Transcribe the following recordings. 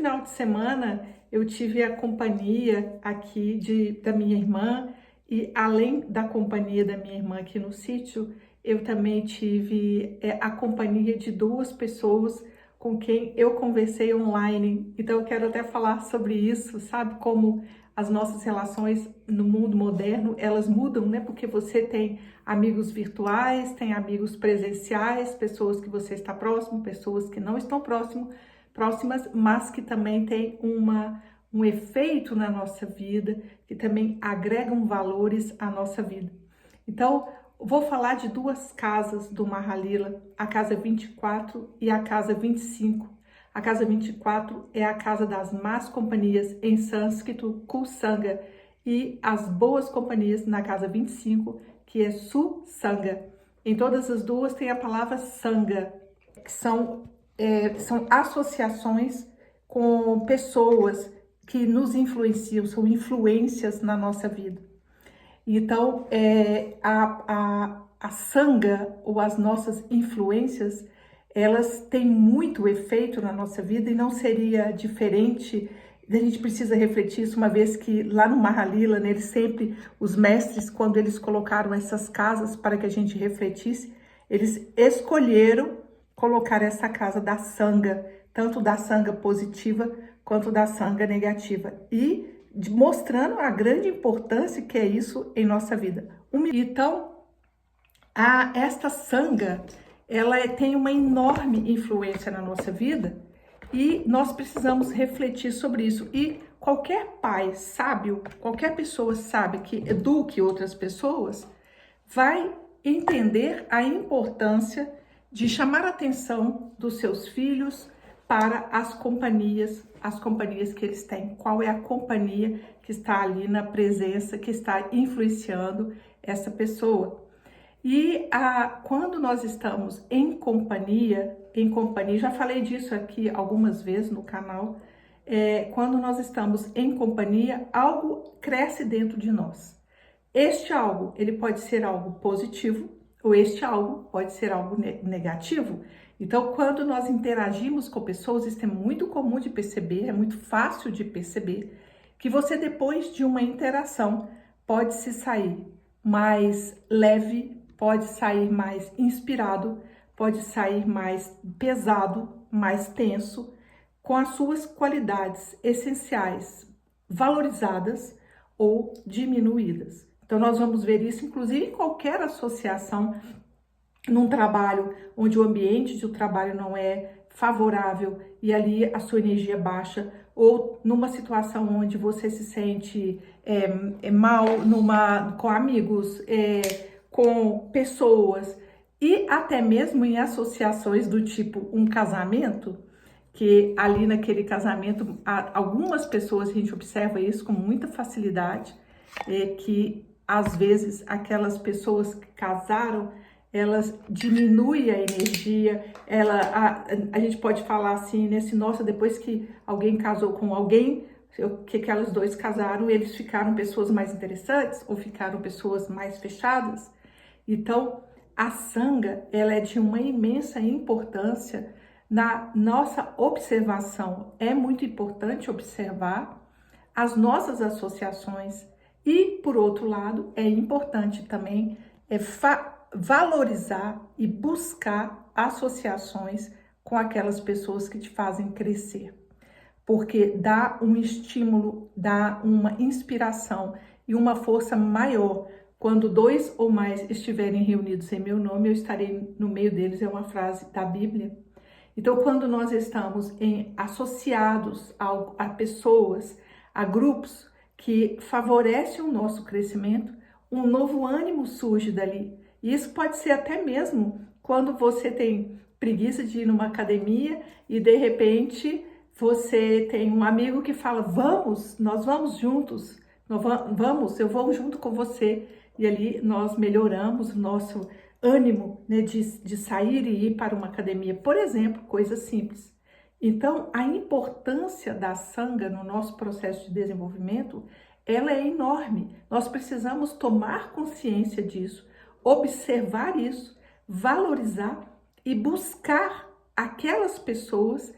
final de semana eu tive a companhia aqui da minha irmã e além da companhia da minha irmã aqui no sítio, eu também tive a companhia de duas pessoas com quem eu conversei online. Então eu quero até falar sobre isso, sabe? Como as nossas relações no mundo moderno, elas mudam, né? Porque você tem amigos virtuais, tem amigos presenciais, pessoas que você está próximo, pessoas que não estão próximas, mas que também tem um efeito na nossa vida, que também agregam valores à nossa vida. Então, vou falar de duas casas do Mahalila, a casa 24 e a casa 25. A casa 24 é a casa das más companhias, em sânscrito, Kusanga, e as boas companhias na casa 25, que é Susanga. Em todas as duas tem a palavra Sanga, que são associações com pessoas que nos influenciam, são influências na nossa vida. Então, a Sanga, ou as nossas influências, elas têm muito efeito na nossa vida e não seria diferente. A gente precisa refletir isso, uma vez que lá no Mahalila, né, os mestres, quando eles colocaram essas casas para que a gente refletisse, eles escolheram colocar essa casa da Sanga, tanto da Sanga positiva quanto da Sanga negativa, e mostrando a grande importância que é isso em nossa vida. Então, esta Sanga, ela tem uma enorme influência na nossa vida e nós precisamos refletir sobre isso. E qualquer pai sábio, qualquer pessoa sábia que eduque outras pessoas, vai entender a importância de chamar a atenção dos seus filhos para as companhias que eles têm. Qual é a companhia que está ali na presença, que está influenciando essa pessoa. E quando nós estamos em companhia, já falei disso aqui algumas vezes no canal, quando nós estamos em companhia, algo cresce dentro de nós. Este algo, ele pode ser algo positivo, ou este algo pode ser algo negativo. Então, quando nós interagimos com pessoas, isso é muito comum de perceber, é muito fácil de perceber, que você depois de uma interação pode se sair mais leve, pode sair mais inspirado, pode sair mais pesado, mais tenso, com as suas qualidades essenciais valorizadas ou diminuídas. Então, nós vamos ver isso, inclusive, em qualquer associação, num trabalho onde o ambiente de trabalho não é favorável e ali a sua energia baixa, ou numa situação onde você se sente mal, com amigos, com pessoas, e até mesmo em associações do tipo um casamento, que ali naquele casamento, algumas pessoas, a gente observa isso com muita facilidade, que às vezes aquelas pessoas que casaram, elas diminuem a energia, a gente pode falar assim, nossa, depois que alguém casou com alguém, que aquelas dois casaram, eles ficaram pessoas mais interessantes ou ficaram pessoas mais fechadas. Então, a Sanga, ela é de uma imensa importância na nossa observação. É muito importante observar as nossas associações e, por outro lado, é importante também valorizar e buscar associações com aquelas pessoas que te fazem crescer, porque dá um estímulo, dá uma inspiração e uma força maior. Quando dois ou mais estiverem reunidos em meu nome, eu estarei no meio deles, é uma frase da Bíblia. Então, quando nós estamos associados a pessoas, a grupos que favorecem o nosso crescimento, um novo ânimo surge dali. E isso pode ser até mesmo quando você tem preguiça de ir numa academia e de repente você tem um amigo que fala, nós vamos juntos, eu vou junto com você. E ali nós melhoramos o nosso ânimo, né, de sair e ir para uma academia, por exemplo, coisas simples. Então, a importância da Sanga no nosso processo de desenvolvimento, ela é enorme. Nós precisamos tomar consciência disso, observar isso, valorizar e buscar aquelas pessoas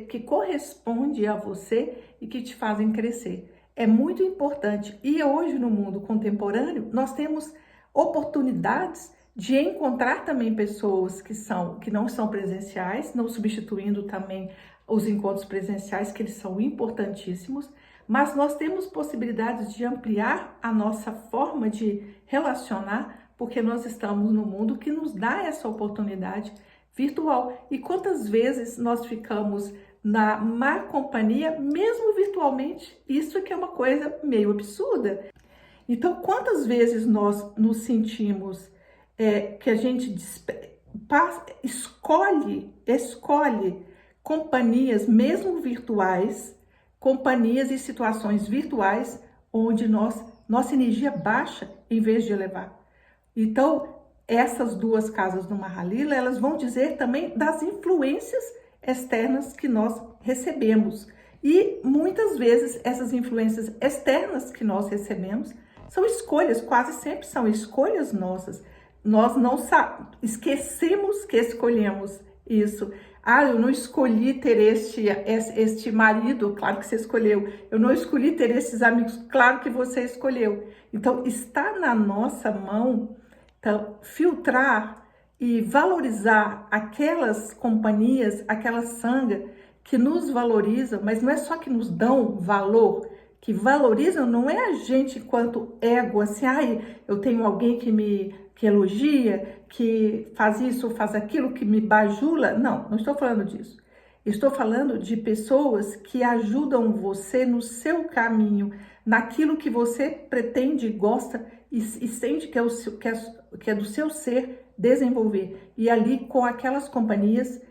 que corresponde a você e que te fazem crescer. É muito importante. E hoje no mundo contemporâneo, nós temos oportunidades de encontrar também pessoas que não são presenciais, não substituindo também os encontros presenciais, que eles são importantíssimos, mas nós temos possibilidades de ampliar a nossa forma de relacionar, porque nós estamos no mundo que nos dá essa oportunidade virtual. E quantas vezes nós ficamos na má companhia, mesmo virtualmente? Isso que é uma coisa meio absurda. Então, quantas vezes nós nos sentimos que a gente escolhe companhias, mesmo virtuais, companhias e situações virtuais, onde nossa energia baixa em vez de elevar. Então, essas duas casas do Mahalila, elas vão dizer também das influências externas que nós recebemos. E muitas vezes essas influências externas que nós recebemos são escolhas, quase sempre são escolhas nossas. Nós não esquecemos que escolhemos isso. Eu não escolhi ter este marido, claro que você escolheu. Eu não escolhi ter esses amigos, claro que você escolheu. Então, está na nossa mão, então, filtrar e valorizar aquelas companhias, aquela sanga que nos valorizam, mas não é só que nos dão valor, que valorizam não é a gente enquanto ego, assim, eu tenho alguém que elogia, que faz isso, faz aquilo, que me bajula. Não estou falando disso. Estou falando de pessoas que ajudam você no seu caminho, naquilo que você pretende, gosta e sente que é do seu ser desenvolver. E ali, com aquelas companhias,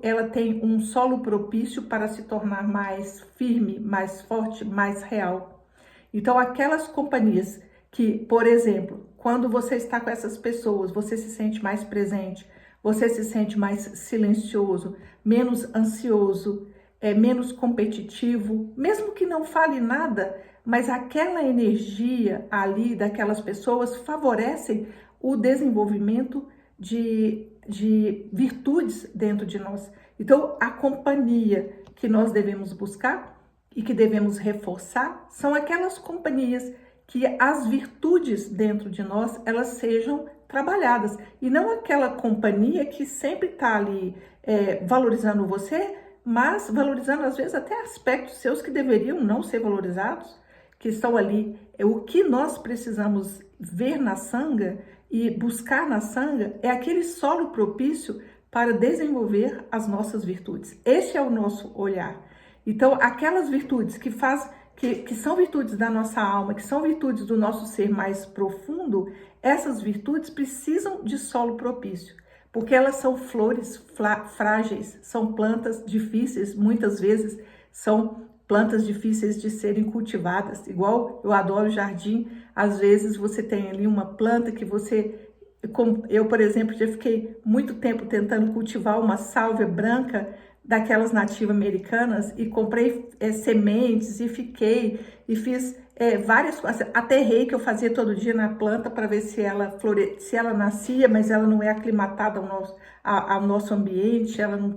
ela tem um solo propício para se tornar mais firme, mais forte, mais real. Então, aquelas companhias que, por exemplo, quando você está com essas pessoas, você se sente mais presente, você se sente mais silencioso, menos ansioso, menos competitivo, mesmo que não fale nada, mas aquela energia ali daquelas pessoas favorecem o desenvolvimento de virtudes dentro de nós. Então, a companhia que nós devemos buscar e que devemos reforçar são aquelas companhias que as virtudes dentro de nós, elas sejam trabalhadas. E não aquela companhia que sempre está ali valorizando você, mas valorizando às vezes até aspectos seus que deveriam não ser valorizados, que estão ali. O que nós precisamos ver na sanga e buscar na sanga é aquele solo propício para desenvolver as nossas virtudes. Esse é o nosso olhar. Então, aquelas virtudes que são virtudes da nossa alma, que são virtudes do nosso ser mais profundo, essas virtudes precisam de solo propício, porque elas são flores frágeis, são plantas difíceis, muitas vezes são plantas difíceis de serem cultivadas. Igual eu adoro jardim, às vezes você tem ali uma planta que eu, por exemplo, já fiquei muito tempo tentando cultivar uma sálvia branca daquelas nativas americanas e comprei sementes e fiz várias coisas, aterrei que eu fazia todo dia na planta para ver se ela nascia, mas ela não é aclimatada ao nosso ambiente, ela não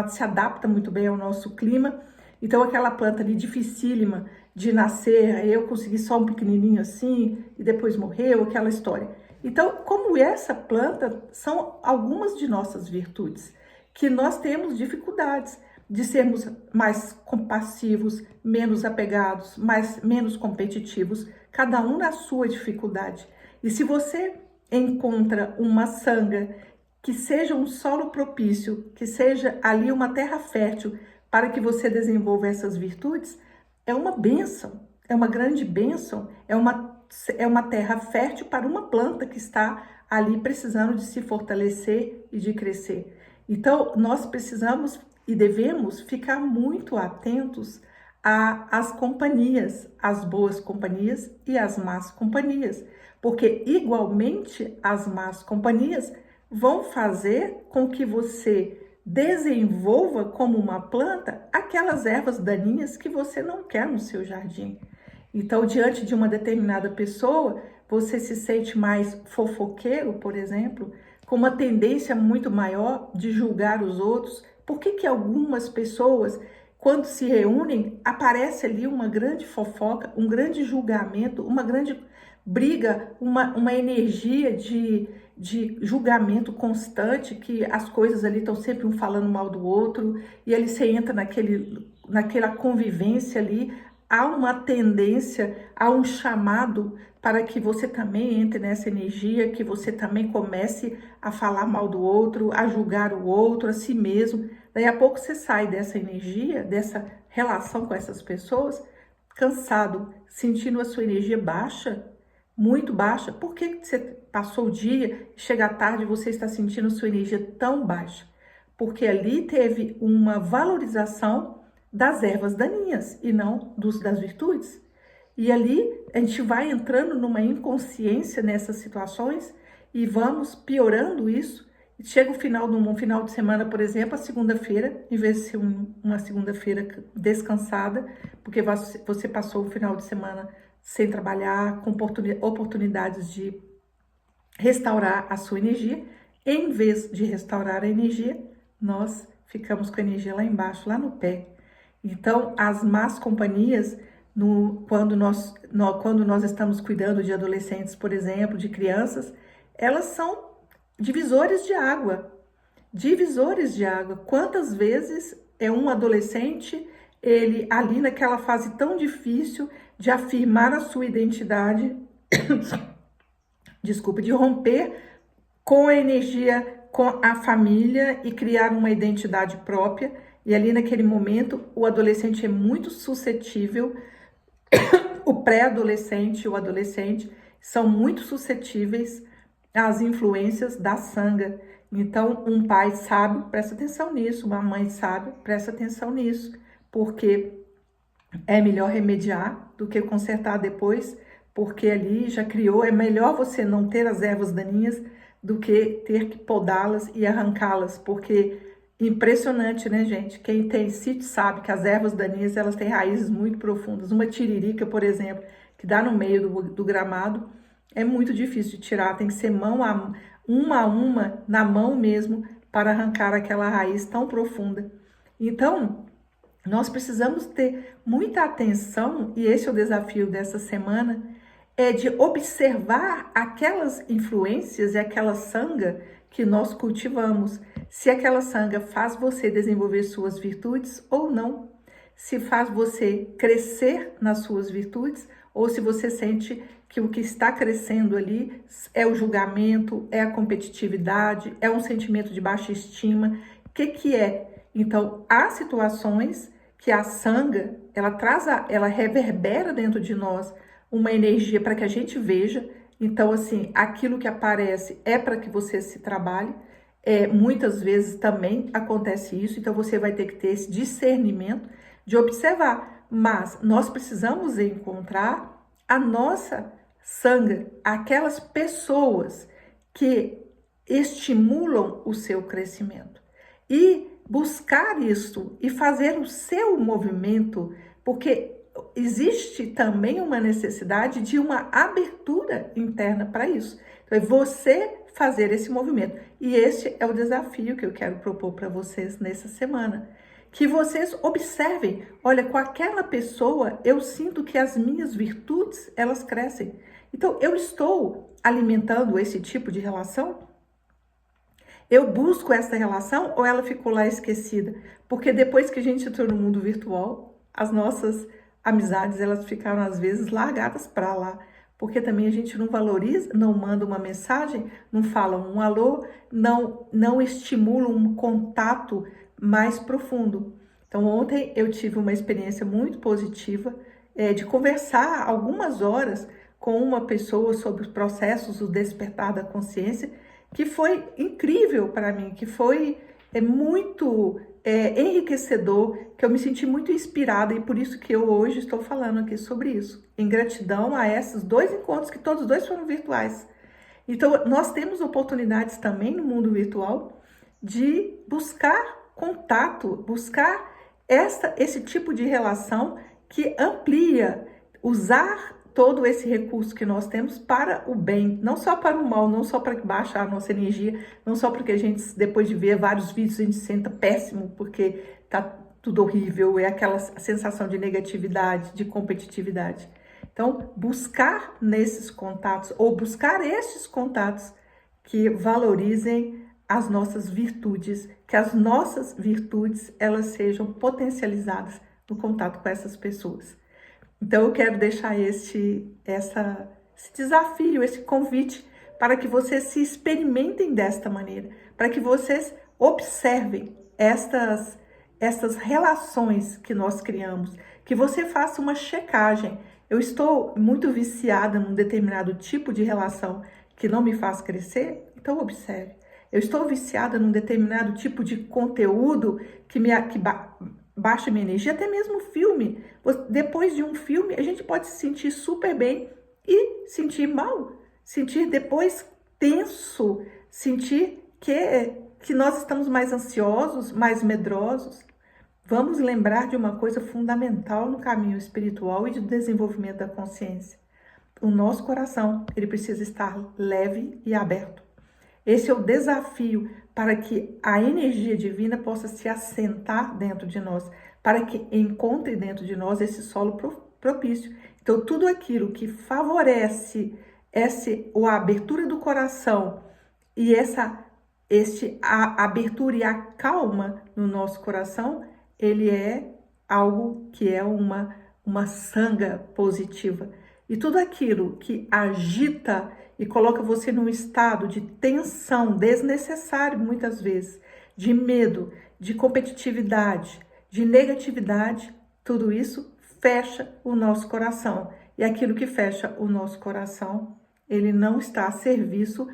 se adapta muito bem ao nosso clima. Então aquela planta ali dificílima de nascer, eu consegui só um pequenininho assim e depois morreu, aquela história. Então, como essa planta, são algumas de nossas virtudes que nós temos dificuldades de sermos mais compassivos, menos apegados, menos competitivos, cada um na sua dificuldade. E se você encontra uma sanga que seja um solo propício, que seja ali uma terra fértil para que você desenvolva essas virtudes, é uma bênção, é uma grande bênção, é uma terra fértil para uma planta que está ali precisando de se fortalecer e de crescer. Então, nós precisamos e devemos ficar muito atentos às companhias, às boas companhias e às más companhias, porque igualmente as más companhias vão fazer com que você desenvolva como uma planta aquelas ervas daninhas que você não quer no seu jardim. Então, diante de uma determinada pessoa, você se sente mais fofoqueiro, por exemplo, com uma tendência muito maior de julgar os outros. Por que que algumas pessoas, quando se reúnem, aparece ali uma grande fofoca, um grande julgamento, uma grande briga, uma energia de julgamento constante, que as coisas ali estão sempre um falando mal do outro, e ali você entra naquela convivência ali, há uma tendência, há um chamado para que você também entre nessa energia, que você também comece a falar mal do outro, a julgar o outro, a si mesmo. Daí a pouco você sai dessa energia, dessa relação com essas pessoas, cansado, sentindo a sua energia baixa, muito baixa. Por que você passou o dia, chega à tarde e você está sentindo sua energia tão baixa? Porque ali teve uma valorização das ervas daninhas e não das virtudes. E ali a gente vai entrando numa inconsciência nessas situações e vamos piorando isso. Chega o um final de semana, por exemplo, a segunda-feira, em vez de ser uma segunda-feira descansada, porque você passou o final de semana sem trabalhar, com oportunidades de restaurar a sua energia, em vez de restaurar a energia, nós ficamos com a energia lá embaixo, lá no pé. Então, as más companhias, quando nós estamos cuidando de adolescentes, por exemplo, de crianças, elas são divisores de água. Divisores de água. Quantas vezes é um adolescente, ele ali naquela fase tão difícil de afirmar a sua identidade, desculpa, de romper com a energia, com a família e criar uma identidade própria. E ali naquele momento, o adolescente é muito suscetível, o pré-adolescente e o adolescente são muito suscetíveis às influências da sanga. Então, um pai sábio, presta atenção nisso, uma mãe sábia, presta atenção nisso, porque é melhor remediar do que consertar depois, porque ali já criou, é melhor você não ter as ervas daninhas do que ter que podá-las e arrancá-las, porque impressionante, né, gente? Quem tem sítio sabe que as ervas daninhas, elas têm raízes muito profundas. Uma tiririca, por exemplo, que dá no meio do gramado, é muito difícil de tirar, tem que ser uma a uma, na mão mesmo, para arrancar aquela raiz tão profunda. Então, nós precisamos ter muita atenção, e esse é o desafio dessa semana, é de observar aquelas influências e aquela sanga que nós cultivamos. Se aquela sanga faz você desenvolver suas virtudes ou não. Se faz você crescer nas suas virtudes ou se você sente que o que está crescendo ali é o julgamento, é a competitividade, é um sentimento de baixa estima. O que é? Então, há situações que a sanga, ela reverbera dentro de nós uma energia para que a gente veja. Então, assim, aquilo que aparece é para que você se trabalhe. Muitas vezes também acontece isso, então você vai ter que ter esse discernimento de observar. Mas nós precisamos encontrar a nossa sanga, aquelas pessoas que estimulam o seu crescimento. E buscar isso e fazer o seu movimento, porque existe também uma necessidade de uma abertura interna para isso. Então, é você fazer esse movimento. E este é o desafio que eu quero propor para vocês nessa semana. Que vocês observem, olha, com aquela pessoa eu sinto que as minhas virtudes, elas crescem. Então, eu estou alimentando esse tipo de relação? Eu busco essa relação ou ela ficou lá esquecida? Porque depois que a gente entrou no mundo virtual, as nossas amizades, elas ficaram às vezes largadas para lá. Porque também a gente não valoriza, não manda uma mensagem, não fala um alô, não estimula um contato mais profundo. Então ontem eu tive uma experiência muito positiva de conversar algumas horas com uma pessoa sobre os processos do despertar da consciência, que foi incrível para mim, que foi muito enriquecedor, que eu me senti muito inspirada e por isso que eu hoje estou falando aqui sobre isso, em gratidão a esses 2 encontros que todos 2 foram virtuais. Então, nós temos oportunidades também no mundo virtual de buscar contato, buscar esse tipo de relação que amplia, usar todo esse recurso que nós temos para o bem, não só para o mal, não só para baixar a nossa energia, não só porque a gente, depois de ver vários vídeos, a gente se senta péssimo, porque tá tudo horrível, é aquela sensação de negatividade, de competitividade. Então, buscar nesses contatos, ou buscar estes contatos que valorizem as nossas virtudes, que as nossas virtudes, elas sejam potencializadas no contato com essas pessoas. Então, eu quero deixar esse desafio, esse convite, para que vocês se experimentem desta maneira, para que vocês observem estas relações que nós criamos, que você faça uma checagem. Eu estou muito viciada num determinado tipo de relação que não me faz crescer? Então, observe. Eu estou viciada num determinado tipo de conteúdo que baixa minha energia, até mesmo filme. Depois de um filme, a gente pode se sentir super bem e sentir mal, sentir depois tenso, sentir que nós estamos mais ansiosos, mais medrosos. Vamos lembrar de uma coisa fundamental no caminho espiritual e de desenvolvimento da consciência. O nosso coração, ele precisa estar leve e aberto. Esse é o desafio para que a energia divina possa se assentar dentro de nós, para que encontre dentro de nós esse solo propício. Então, tudo aquilo que favorece a abertura do coração e a abertura e a calma no nosso coração, ele é algo que é uma sanga positiva. E tudo aquilo que agita e coloca você num estado de tensão desnecessário, muitas vezes, de medo, de competitividade, de negatividade, tudo isso fecha o nosso coração. E aquilo que fecha o nosso coração, ele não está a serviço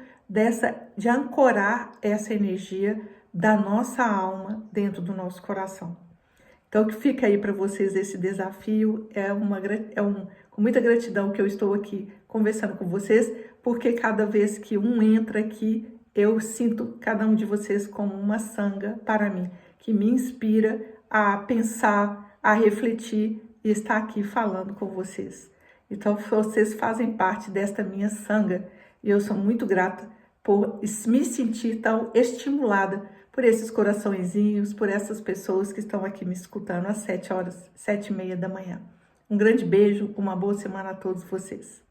de ancorar essa energia da nossa alma dentro do nosso coração. Então, que fica aí para vocês esse desafio, com muita gratidão que eu estou aqui conversando com vocês, porque cada vez que um entra aqui, eu sinto cada um de vocês como uma sanga para mim, que me inspira a pensar, a refletir e estar aqui falando com vocês. Então, vocês fazem parte desta minha sanga e eu sou muito grata por me sentir tão estimulada por esses coraçõezinhos, por essas pessoas que estão aqui me escutando às 7h30 da manhã. Um grande beijo, uma boa semana a todos vocês.